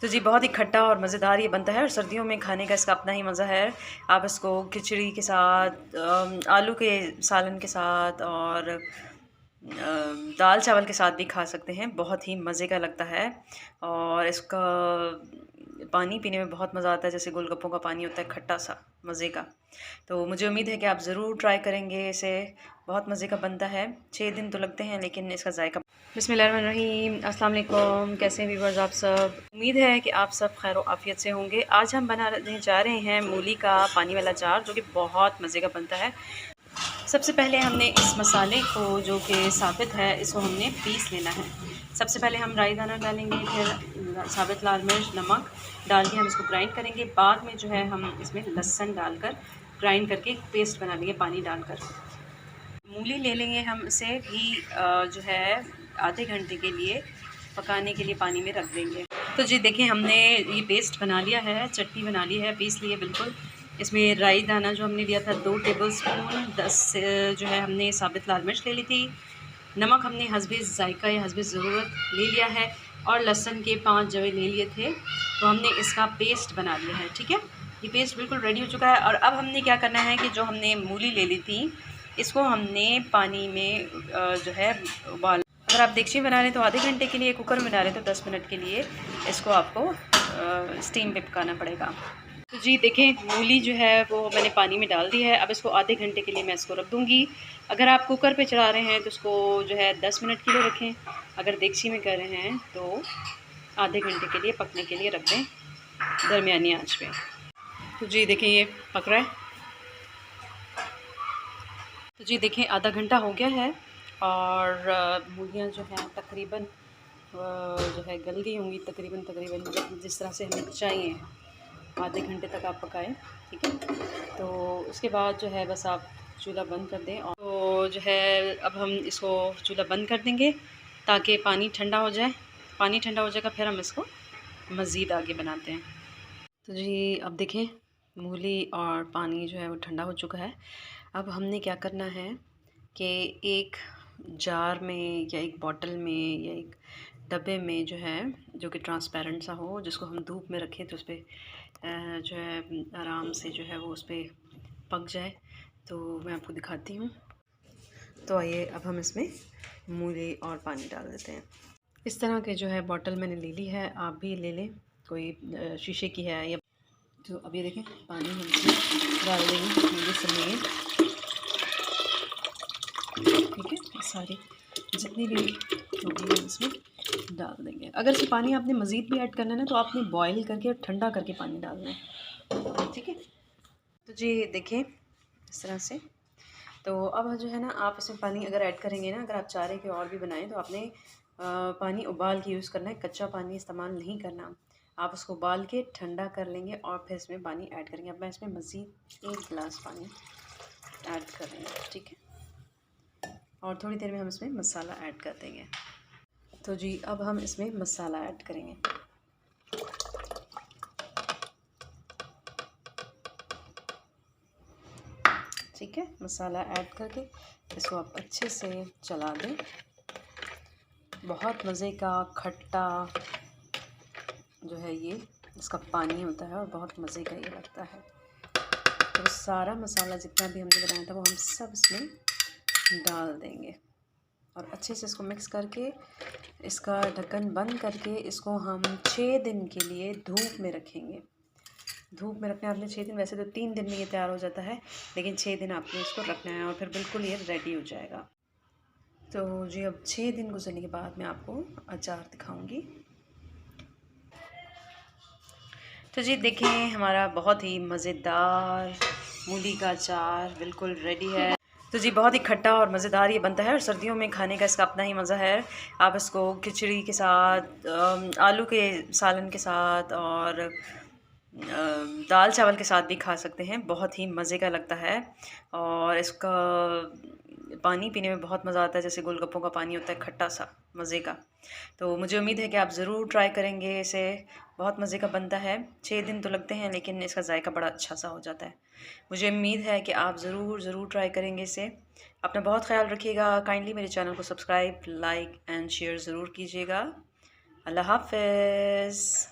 तो जी बहुत ही खट्टा और मज़ेदार ये बनता है और सर्दियों में खाने का इसका अपना ही मज़ा है। आप इसको खिचड़ी के साथ, आलू के सालन के साथ और दाल चावल के साथ भी खा सकते हैं। बहुत ही मज़े का लगता है और इसका पानी पीने में बहुत मज़ा आता है, जैसे गोलगप्पों का पानी होता है खट्टा सा मज़े का। तो मुझे उम्मीद है कि आप ज़रूर ट्राई करेंगे इसे। बहुत मज़े का बनता है। 6 दिन तो लगते हैं लेकिन इसका जायका। बिस्मिल्लाहिर्रहमानिर्रहीम, अस्सलाम वालेकुम। कैसे हैं व्यूअर्स आप सब? उम्मीद है कि आप सब खैर आफियत से होंगे। आज हम बनाने जा रहे हैं मूली का पानी वाला अचार, जो कि बहुत मज़े का बनता है। सबसे पहले हमने इस मसाले को, जो कि साबित है, इसको हमने पीस लेना है। सबसे पहले हम राई दाना डालेंगे, फिर साबित लाल मिर्च, नमक डाल के हम इसको ग्राइंड करेंगे। बाद में जो है हम इसमें लहसुन डालकर ग्राइंड करके पेस्ट बना लेंगे पानी डालकर। मूली ले लेंगे हम, इसे भी जो है आधे घंटे के लिए पकाने के लिए पानी में रख देंगे। तो जी देखिए, हमने ये पेस्ट बना लिया है, चटनी बना ली है, पीस ली है बिल्कुल। इसमें राई दाना जो हमने लिया था 2 टेबलस्पून, 10 जो है हमने साबित लाल मिर्च ले ली थी, नमक हमने हस्बे ज़ायका या हस्बे ज़रूरत ले लिया है, और लहसुन के 5 जवे ले लिए थे। तो हमने इसका पेस्ट बना लिया है। ठीक है, ये पेस्ट बिल्कुल रेडी हो चुका है। और अब हमने क्या करना है कि जो हमने मूली ले ली थी, इसको हमने पानी में जो है उबाल। अगर आप देगची में बना रहे हैं तो आधे घंटे के लिए, कुकर में बना रहे हैं तो 10 मिनट के लिए इसको आपको स्टीम पे पकाना पड़ेगा। तो जी देखें, मूली जो है वो मैंने पानी में डाल दी है। अब इसको आधे घंटे के लिए मैं इसको रख दूँगी। अगर आप कुकर पे चढ़ा रहे हैं तो इसको जो है 10 मिनट के लिए रखें। अगर देगची में कर रहे हैं तो आधे घंटे के लिए पकने के लिए रख दें दरमियानी आँच पे। तो जी देखें, ये पक रहा है। तो जी देखें, आधा घंटा हो गया है और मूलियाँ जो हैं तकरीबन जो है गल गई होंगी, तकरीबन जिस तरह से हमें चाहिए। आधे घंटे तक आप पकाएं, ठीक है। तो उसके बाद जो है बस आप चूल्हा बंद कर दें। और तो जो है अब हम इसको चूल्हा बंद कर देंगे ताकि पानी ठंडा हो जाए। पानी ठंडा हो जाएगा, फिर हम इसको मज़ीद आगे बनाते हैं। तो जी अब देखें, मूली और पानी जो है वो ठंडा हो चुका है। अब हमने क्या करना है कि एक जार में या एक बॉटल में या एक डब्बे में जो है, जो कि ट्रांसपेरेंट सा हो, जिसको हम धूप में रखें तो उस पर जो है आराम से जो है वो उस पर पक जाए। तो मैं आपको दिखाती हूँ। तो आइए अब हम इसमें मूली और पानी डाल देते हैं। इस तरह के जो है बॉटल मैंने ले ली है, आप भी ले लें, कोई शीशे की है या। तो अब ये देखें, पानी हम इसमें डाल देंगे मूली समेत, ठीक है। सारी जितनी भी होगी हम इसमें डाल देंगे। अगर इसे पानी आपने मज़ीद भी ऐड करना है ना, तो आपने बॉईल करके और ठंडा करके पानी डालना है, ठीक है। तो जी देखें, इस तरह से। तो अब जो है ना, आप इसमें पानी अगर ऐड करेंगे ना, अगर आप चाह रहे कि और भी बनाएं, तो आपने पानी उबाल के यूज़ करना है, कच्चा पानी इस्तेमाल नहीं करना। आप उसको उबाल के ठंडा कर लेंगे और फिर इसमें पानी ऐड करेंगे। अब मैं इसमें मज़ीद 1 गिलास पानी ऐड कर रही हूँ, ठीक है। और थोड़ी देर में हम इसमें मसाला ऐड कर देंगे। तो जी अब हम इसमें मसाला ऐड करेंगे। ठीक है, मसाला ऐड करके इसको आप अच्छे से चला दें। बहुत मज़े का खट्टा जो है ये इसका पानी होता है और बहुत मज़े का ये लगता है। तो सारा मसाला जितना भी हमने बनाया था वो हम सब इसमें डाल देंगे और अच्छे से इसको मिक्स करके इसका ढक्कन बंद करके इसको हम 6 दिन के लिए धूप में रखेंगे। धूप में रखना है आपने 6 दिन। वैसे तो 3 दिन में ये तैयार हो जाता है, लेकिन 6 दिन आपने इसको रखना है और फिर बिल्कुल ये रेडी हो जाएगा। तो जी अब 6 दिन गुजरने के बाद मैं आपको अचार दिखाऊंगी। तो जी देखें, हमारा बहुत ही मज़ेदार मूली का अचार बिल्कुल रेडी है। तो जी बहुत ही खट्टा और मज़ेदार ये बनता है और सर्दियों में खाने का इसका अपना ही मज़ा है। आप इसको खिचड़ी के साथ, आलू के सालन के साथ और दाल चावल के साथ भी खा सकते हैं। बहुत ही मज़े का लगता है और इसका पानी पीने में बहुत मज़ा आता है, जैसे गोलगप्पों का पानी होता है खट्टा सा मज़े का। तो मुझे उम्मीद है कि आप ज़रूर ट्राई करेंगे इसे। बहुत मज़े का बनता है। 6 दिन तो लगते हैं लेकिन इसका जायका बड़ा अच्छा सा हो जाता है। मुझे उम्मीद है कि आप ज़रूर ट्राई करेंगे इसे। अपना बहुत ख्याल रखिएगा। काइंडली मेरे चैनल को सब्सक्राइब, लाइक एंड शेयर ज़रूर कीजिएगा। अल्लाह हाफ़िज़।